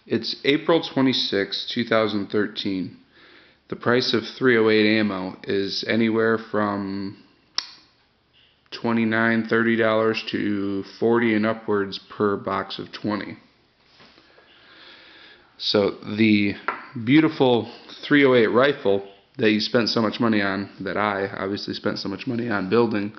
It's April 26, 2013. The price of .308 ammo is anywhere from $29, $30 to $40 and upwards per box of 20. So the beautiful .308 rifle that you spent so much money on, that I obviously spent so much money on building,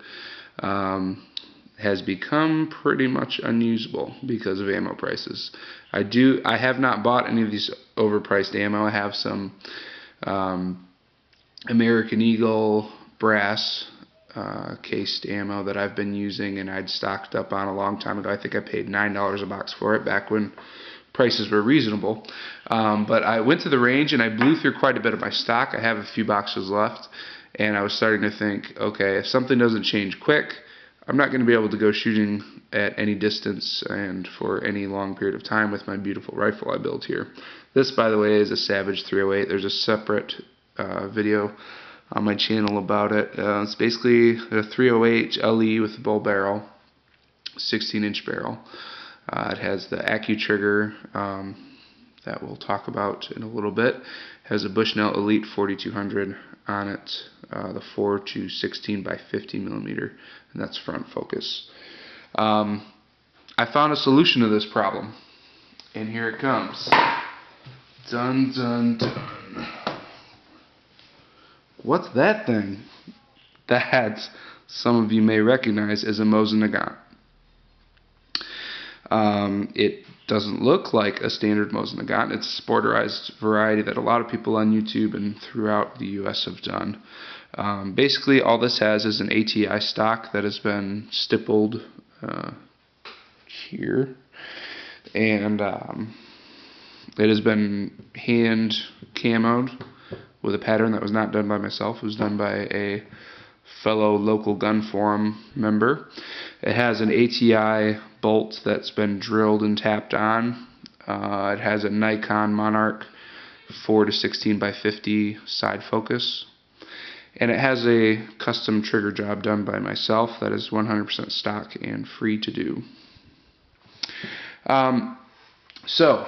has become pretty much unusable because of ammo prices. I have not bought any of these overpriced ammo. I have some American Eagle brass cased ammo that I've been using and I'd stocked up on a long time ago. I think I paid $9 a box for it back when prices were reasonable. But I went to the range and I blew through quite a bit of my stock. I have a few boxes left, and I was starting to think, okay, if something doesn't change quick, I'm not going to be able to go shooting at any distance and for any long period of time with my beautiful rifle I built here. This, by the way, is a Savage .308. There's a separate video on my channel about it. It's basically a .308 LE with a bull barrel, 16-inch barrel. It has the Accu trigger that we'll talk about in a little bit. It has a Bushnell Elite 4200 on it, the 4 to 16 by 50 millimeter, and that's front focus. I found a solution to this problem, and here it comes. Dun dun dun. What's that thing? That some of you may recognize as a Mosin Nagant. It doesn't look like a standard Mosin Nagant. It's a sporterized variety that a lot of people on YouTube and throughout the US have done. Basically, all this has is an ATI stock that has been stippled here, and it has been hand camoed with a pattern that was not done by myself. It was done by a fellow local gun forum member. It has an ATI bolt that's been drilled and tapped on. It has a Nikon Monarch 4 to 16 by 50 side focus. And it has a custom trigger job done by myself that is 100% stock and free to do. So,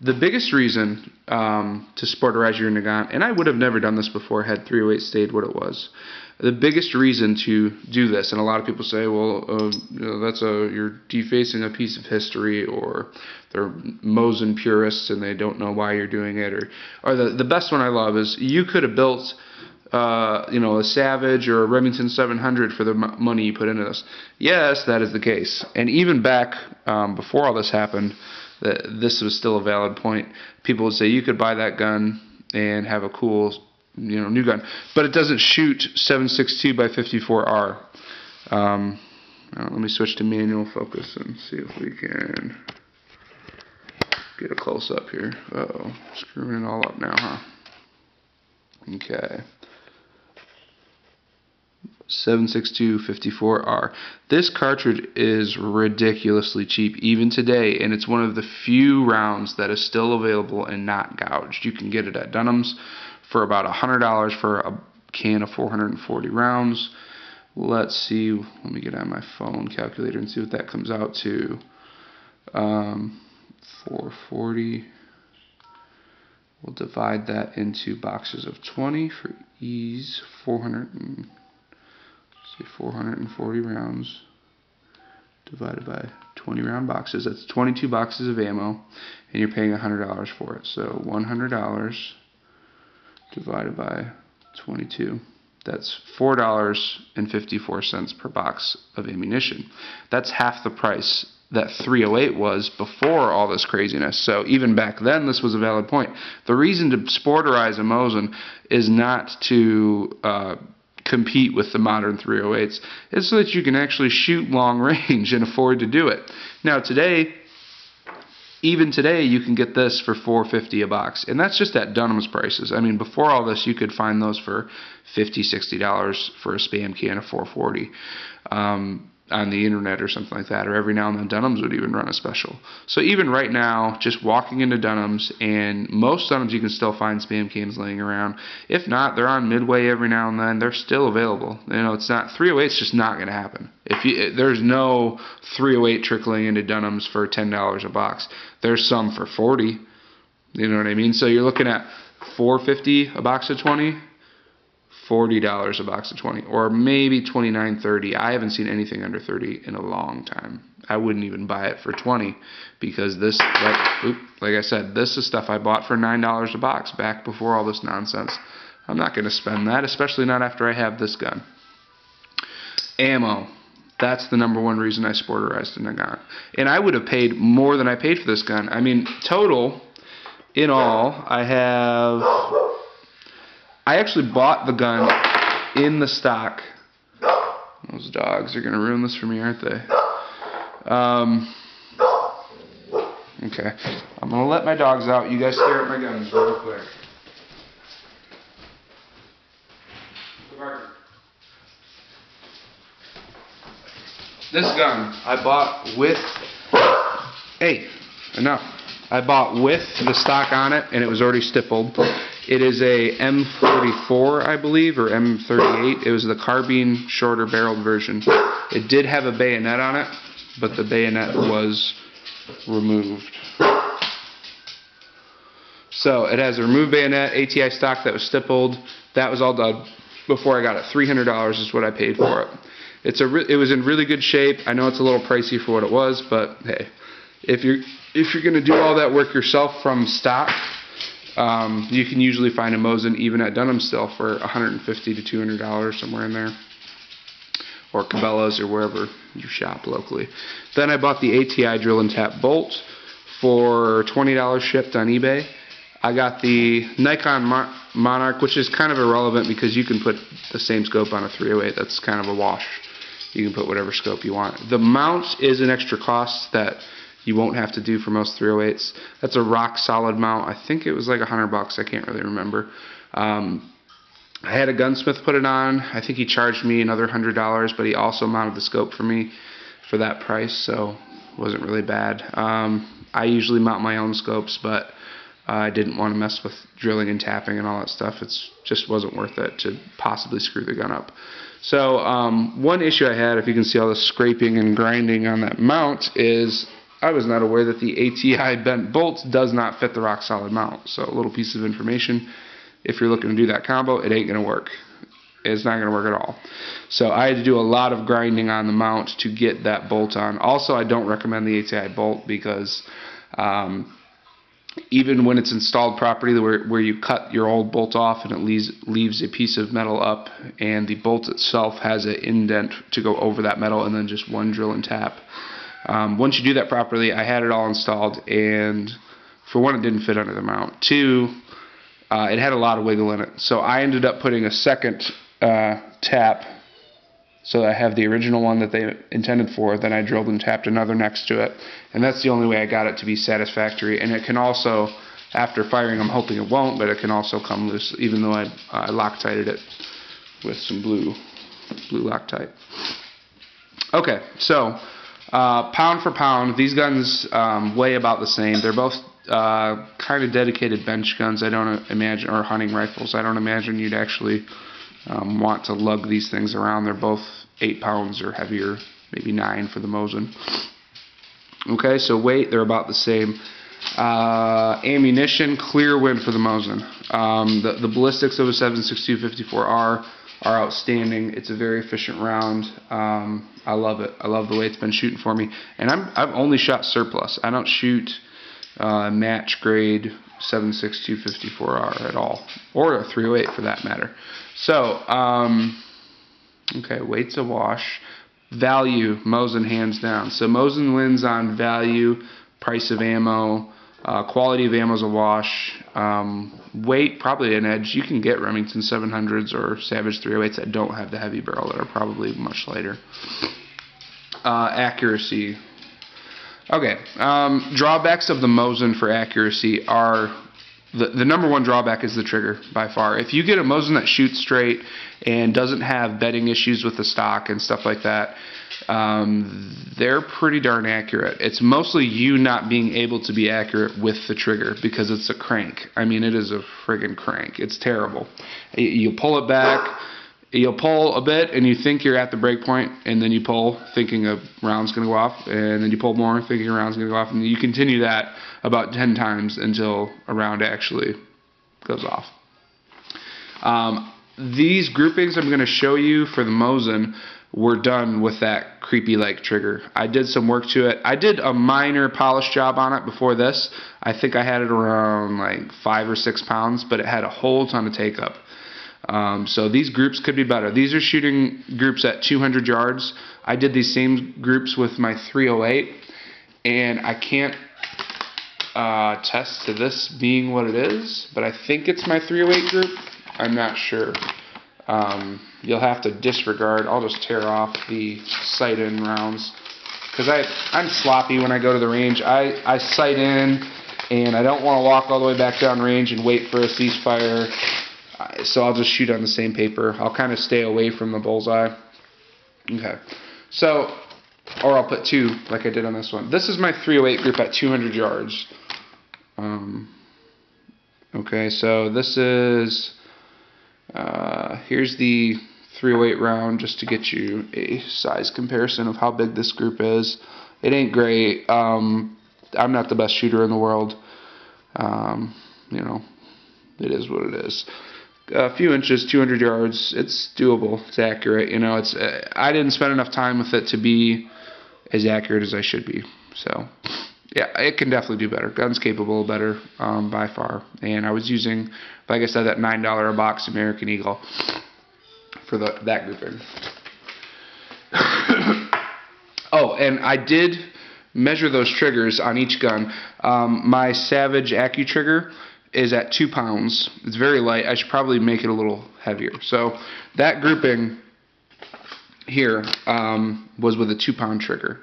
the biggest reason to sporterize your Nagant, and I would have never done this before had .308 stayed what it was. The biggest reason to do this, and a lot of people say, well, you're defacing a piece of history, or they're Mosin purists and they don't know why you're doing it, or the best one I love is you could have built a Savage or a Remington 700 for the money you put into this. Yes, that is the case, and even back before all this happened, this was still a valid point. People would say you could buy that gun and have a cool, new gun, but it doesn't shoot 7.62 by 54R. Let me switch to manual focus and see if we can get a close up here. Uh-oh, screwing it all up now, huh? Okay. 7.62 54R. This cartridge is ridiculously cheap even today, and it's one of the few rounds that is still available and not gouged. You can get it at Dunham's for about $100 for a can of 440 rounds. Let's see, let me get on my phone calculator and see what that comes out to. 440. We'll divide that into boxes of 20 for ease. 440 rounds divided by 20 round boxes. That's 22 boxes of ammo, and you're paying $100 for it. So $100 divided by 22. That's $4.54 per box of ammunition. That's half the price that .308 was before all this craziness. So even back then, this was a valid point. The reason to sporterize a Mosin is not to compete with the modern .308s. It's so that you can actually shoot long range and afford to do it. Now today, even today, you can get this for $4.50 a box, and that's just at Dunham's prices. I mean, before all this, you could find those for $50, $60 for a Spam can of 440 on the internet or something like that, or every now and then Dunham's would even run a special. So even right now, just walking into Dunham's, and most Dunham's you can still find Spam cans laying around. If not, they're on Midway every now and then. They're still available. It's not .308's just not going to happen. There's no .308 trickling into Dunham's for $10 a box. There's some for $40. You know what I mean? So you're looking at $4.50 a box of 20, $40 a box of 20, or maybe $29, $30. I haven't seen anything under 30 in a long time. I wouldn't even buy it for 20 because this, like I said, this is stuff I bought for $9 a box back before all this nonsense. I'm not going to spend that, especially not after I have this gun. Ammo. That's the number 1 reason I sporterized a Nagant. And I would have paid more than I paid for this gun. I mean, total, in all, I actually bought the gun in the stock. Those dogs are going to ruin this for me, aren't they? Okay. I'm going to let my dogs out. You guys stare at my guns real quick. This gun I bought with, enough. I bought with the stock on it, and it was already stippled. It is a M44, I believe, or M38. It was the carbine shorter barreled version. It did have a bayonet on it, but the bayonet was removed. So it has a removed bayonet, ATI stock that was stippled. That was all done before I got it. $300 is what I paid for it. It was in really good shape. I know it's a little pricey for what it was, but hey, if you're going to do all that work yourself from stock, you can usually find a Mosin even at Dunham still for $150 to $200, somewhere in there, or Cabela's or wherever you shop locally. Then I bought the ATI drill and tap bolt for $20 shipped on eBay. I got the Nikon Monarch, which is kind of irrelevant because you can put the same scope on a 308. That's kind of a wash. You can put whatever scope you want. The mount is an extra cost that you won't have to do for most 308s. That's a rock solid mount. I think it was like $100. I can't really remember. I had a gunsmith put it on. I think he charged me another $100, but he also mounted the scope for me for that price, so it wasn't really bad. I usually mount my own scopes, but I didn't want to mess with drilling and tapping and all that stuff. It just wasn't worth it to possibly screw the gun up. So one issue I had, if you can see all the scraping and grinding on that mount, is I was not aware that the ATI bent bolt does not fit the rock solid mount. So a little piece of information, if you're looking to do that combo, it ain't going to work. It's not going to work at all. So I had to do a lot of grinding on the mount to get that bolt on. Also, I don't recommend the ATI bolt because even when it's installed properly, where you cut your old bolt off and it leaves a piece of metal up, and the bolt itself has an indent to go over that metal, and then just one drill and tap. Once you do that properly, I had it all installed, and for one, it didn't fit under the mount. Two, it had a lot of wiggle in it. So I ended up putting a second tap. So I have the original one that they intended for, then I drilled and tapped another next to it, and that's the only way I got it to be satisfactory. And it can also, after firing, I'm hoping it won't, but it can also come loose, even though I Loctited it with some blue Loctite. Okay, so pound for pound, these guns weigh about the same. They're both kind of dedicated bench guns, I don't imagine, or hunting rifles. I don't imagine you'd actually want to lug these things around. They're both 8 pounds or heavier, maybe 9 for the Mosin. Okay, so weight, they're about the same. Ammunition, clear win for the Mosin. The ballistics of a 7.62 54R are outstanding. It's a very efficient round. I love it. I love the way it's been shooting for me. And I've only shot surplus. I don't shoot match grade 7.62 54R at all, or a 308 for that matter. So, okay, weight's a wash. Value, Mosin hands down. So Mosin wins on value, price of ammo, quality of ammo's a wash. Weight, probably an edge. You can get Remington 700s or Savage 308s that don't have the heavy barrel that are probably much lighter. Accuracy. Okay, drawbacks of the Mosin for accuracy are, the number one drawback is the trigger, by far. If you get a Mosin that shoots straight and doesn't have bedding issues with the stock and stuff like that, they're pretty darn accurate. It's mostly you not being able to be accurate with the trigger because it's a crank. I mean, it is a friggin' crank. It's terrible. You pull it back, you'll pull a bit and you think you're at the break point, and then you pull thinking a round's going to go off, and then you pull more thinking a round's going to go off, and you continue that about 10 times until a round actually goes off. These groupings I'm going to show you for the Mosin were done with that creepy like trigger. I did some work to it. I did a minor polish job on it before this. I think I had it around like 5 or 6 pounds, but it had a whole ton of take up. So these groups could be better. These are shooting groups at 200 yards. I did these same groups with my 308, and I can't test to this being what it is, but I think it's my 308 group. I'm not sure. You'll have to disregard. I'll just tear off the sight-in rounds because I'm sloppy when I go to the range. I sight in, and I don't want to walk all the way back down range and wait for a ceasefire. So I'll just shoot on the same paper. I'll kind of stay away from the bullseye. Okay. So, or I'll put 2 like I did on this one. This is my 308 group at 200 yards. Okay, so this is, here's the 308 round just to get you a size comparison of how big this group is. It ain't great. I'm not the best shooter in the world. You know, it is what it is. A few inches, 200 yards, it's doable, it's accurate, you know, it's, I didn't spend enough time with it to be as accurate as I should be, so, yeah, it can definitely do better. Gun's capable of better, by far, and I was using, like I said, that $9 a box American Eagle for that grouping. Oh, and I did measure those triggers on each gun. My Savage AccuTrigger is at 2 pounds. It's very light. I should probably make it a little heavier. So that grouping here was with a 2-pound trigger.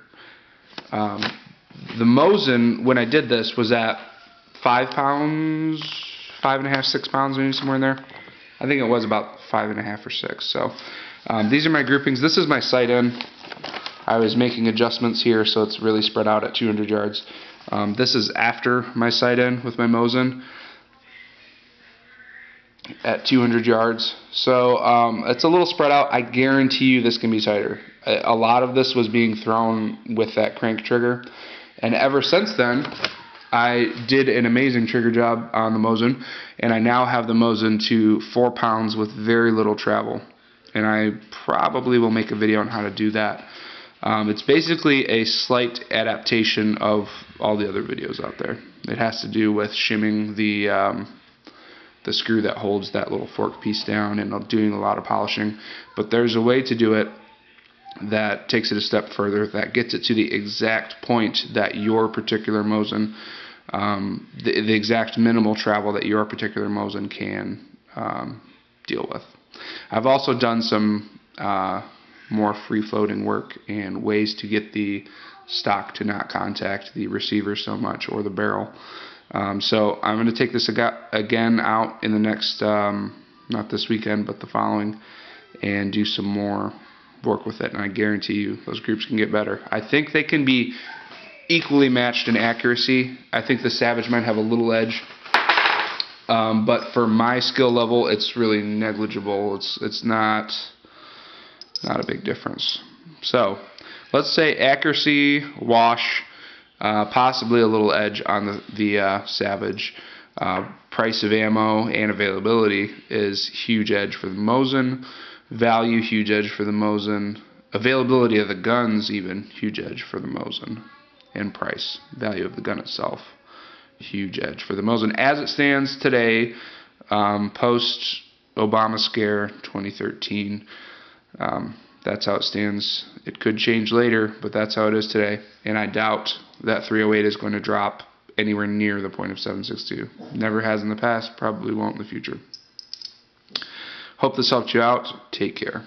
The Mosin, when I did this, was at 5 pounds, 5.5, 6 pounds, maybe somewhere in there. I think it was about 5.5 or 6. So these are my groupings. This is my sight in. I was making adjustments here so it's really spread out at 200 yards. This is after my sight in with my Mosin at 200 yards. So it's a little spread out. I guarantee you this can be tighter. A lot of this was being thrown with that crank trigger, and ever since then I did an amazing trigger job on the Mosin, and I now have the Mosin to 4 pounds with very little travel, and I probably will make a video on how to do that. It's basically a slight adaptation of all the other videos out there. It has to do with shimming the screw that holds that little fork piece down and doing a lot of polishing. But there's a way to do it that takes it a step further, that gets it to the exact point that your particular Mosin, the exact minimal travel that your particular Mosin can deal with. I've also done some more free-floating work and ways to get the stock to not contact the receiver so much or the barrel. So I'm going to take this again out in the next, not this weekend, but the following, and do some more work with it, and I guarantee you those groups can get better. I think they can be equally matched in accuracy. I think the Savage might have a little edge, but for my skill level, it's really negligible. It's not a big difference. So let's say accuracy, wash, possibly a little edge on the Savage. Price of ammo and availability is huge edge for the Mosin. Value, huge edge for the Mosin. Availability of the guns, even huge edge for the Mosin. And price, value of the gun itself, huge edge for the Mosin. As it stands today, post Obama scare 2013, that's how it stands. It could change later, but that's how it is today. And I doubt that 308 is going to drop anywhere near the point of 7.62. Never has in the past, probably won't in the future. Hope this helped you out. Take care.